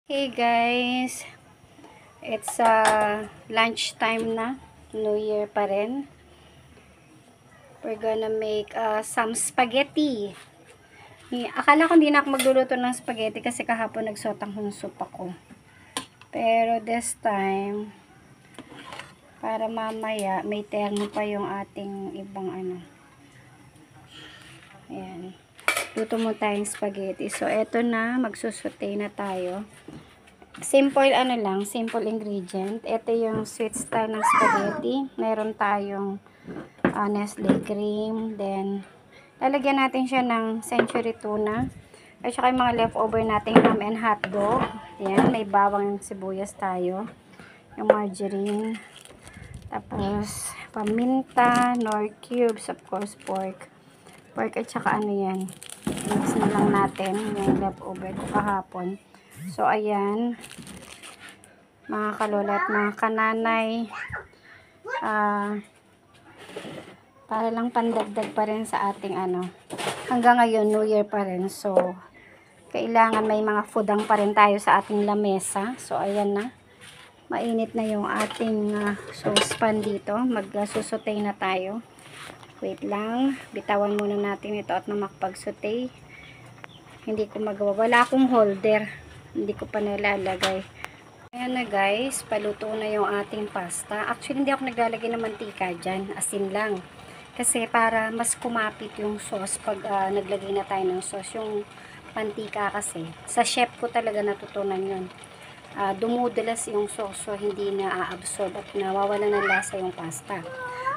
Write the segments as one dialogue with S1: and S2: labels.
S1: Hey guys, it's lunch time na, New Year pa rin. We're gonna make some spaghetti. Akala ko hindi na ako magluluto ng spaghetti kasi kahapon nagsotang soup ako. Pero this time, para mamaya may terno pa yung ating ibang Ayan. Luto mo tayong spaghetti. So, eto na, magsusote na tayo. Simple simple ingredient. Ito yung sweet style ng spaghetti. Meron tayong Nestle cream. Then, lalagyan natin siya ng century tuna. At saka yung mga leftover natin ham and hotdog. Yan, may bawang sibuyas tayo. Yung margarine. Tapos, paminta, nor cubes, of course, pork. Pork at saka yan. Mix na lang natin yung leftover ko kahapon. So, ayan, mga kalola at mga kananay, para lang pandagdag pa rin sa ating hanggang ngayon, New Year pa rin. So, kailangan may mga foodang pa rin tayo sa ating lamesa. So, ayan na. Mainit na yung ating saucepan dito. Magsusutay na tayo. Wait lang. Bitawan muna natin ito at na makapag-sutay. Hindi ko magawa. Wala akong holder. Hindi ko pa nalalagay. Ayan na guys, paluto na yung ating pasta. Actually, hindi ako naglalagay ng mantika dyan. Asin lang. Kasi para mas kumapit yung sauce pag naglagay na tayo ng sauce. Yung mantika kasi. Sa chef ko talaga natutunan yun. Dumudulas yung sauce so hindi na-absorb at nawawala ng lasa yung pasta.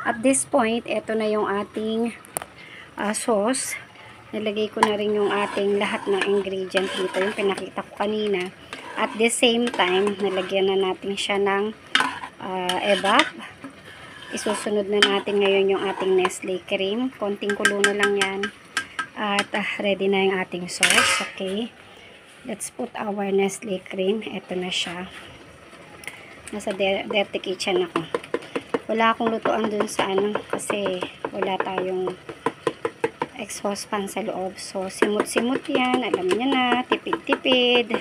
S1: At this point, ito na yung ating sauce. Nilagay ko na rin yung ating lahat ng ingredient dito, yung pinakita ko kanina. At the same time, nalagyan na natin siya ng evap. Isusunod na natin ngayon yung ating Nestle cream. Konting kulo na lang yan. At ready na yung ating sauce. Okay. Let's put our Nestle cream. Ito na siya. Nasa dirty kitchen ako. Wala akong lutuan dun sa kasi wala tayong exhaust fan sa loob. So, simut-simut yan. Alam niya na. Tipid-tipid.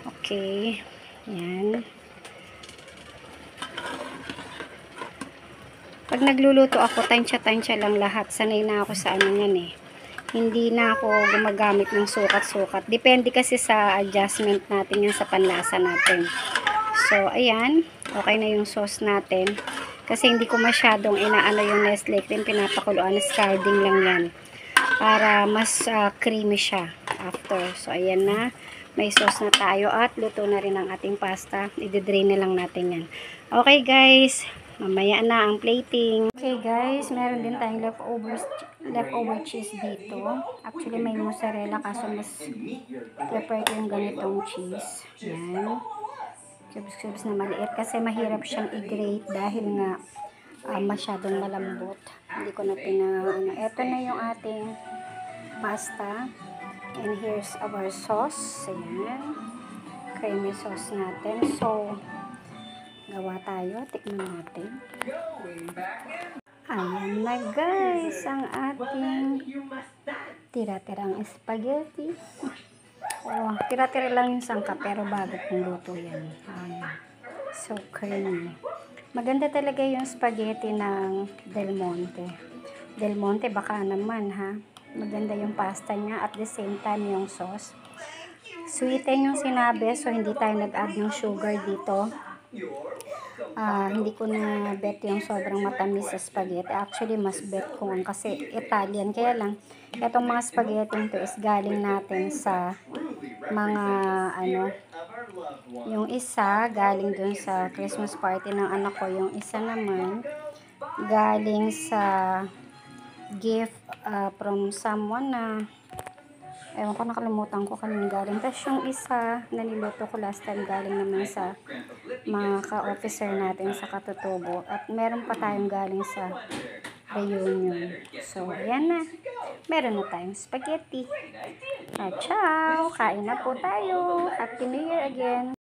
S1: Okay. Yan. Pag nagluluto ako, tansya-tansya lang lahat. Sanay na ako sa yan eh. Hindi na ako gumagamit ng sukat-sukat. Depende kasi sa adjustment natin yan sa panlasa natin. So, ayan. Okay na yung sauce natin. Kasi hindi ko masyadong inaano yung Nestle cream. Pinapakuluan. Scalding lang yan. Para mas creamy siya after. So, ayan na. May sauce na tayo. At luto na rin ang ating pasta. I-drain na lang natin yan. Okay guys. Mamaya na ang plating. Okay guys. Meron din tayong leftover cheese dito. Actually may mozzarella. Kaso mas prefer ko yung ganitong cheese. Yan. Cubes na maliit kasi mahirap siyang i-grate dahil nga masyadong malambot. Hindi ko na Ito na yung ating pasta. And here's our sauce. Ayan. Creamy sauce natin. So, gawa tayo. Tikman natin. Ayan na guys ang ating tira-tirang spaghetti. Oh, tira-tira lang yung sangka pero bago kong luto yan. So creamy. Maganda talaga yung spaghetti ng Del Monte. Del Monte baka naman ha. Maganda yung pasta niya at the same time yung sauce. Sweeten yung sinabi so hindi tayo nag-add yung sugar dito. Hindi ko na bet yung sobrang matamis sa spaghetti. Actually mas bet ko kasi Italian. Kaya lang itong mga spaghetti ito is galing natin sa mga yung isa galing dun sa Christmas party ng anak ko, yung isa naman galing sa gift from someone na ewan ko, nakalimutan ko kanina galing. Tapos yung isa na niluto ko last time galing naman sa mga ka-officer natin sa Katutubo at meron pa tayong galing sa reunion. So ayan na, meron na tayong spaghetti. Ciao! Kain na po tayo. Happy New Year again!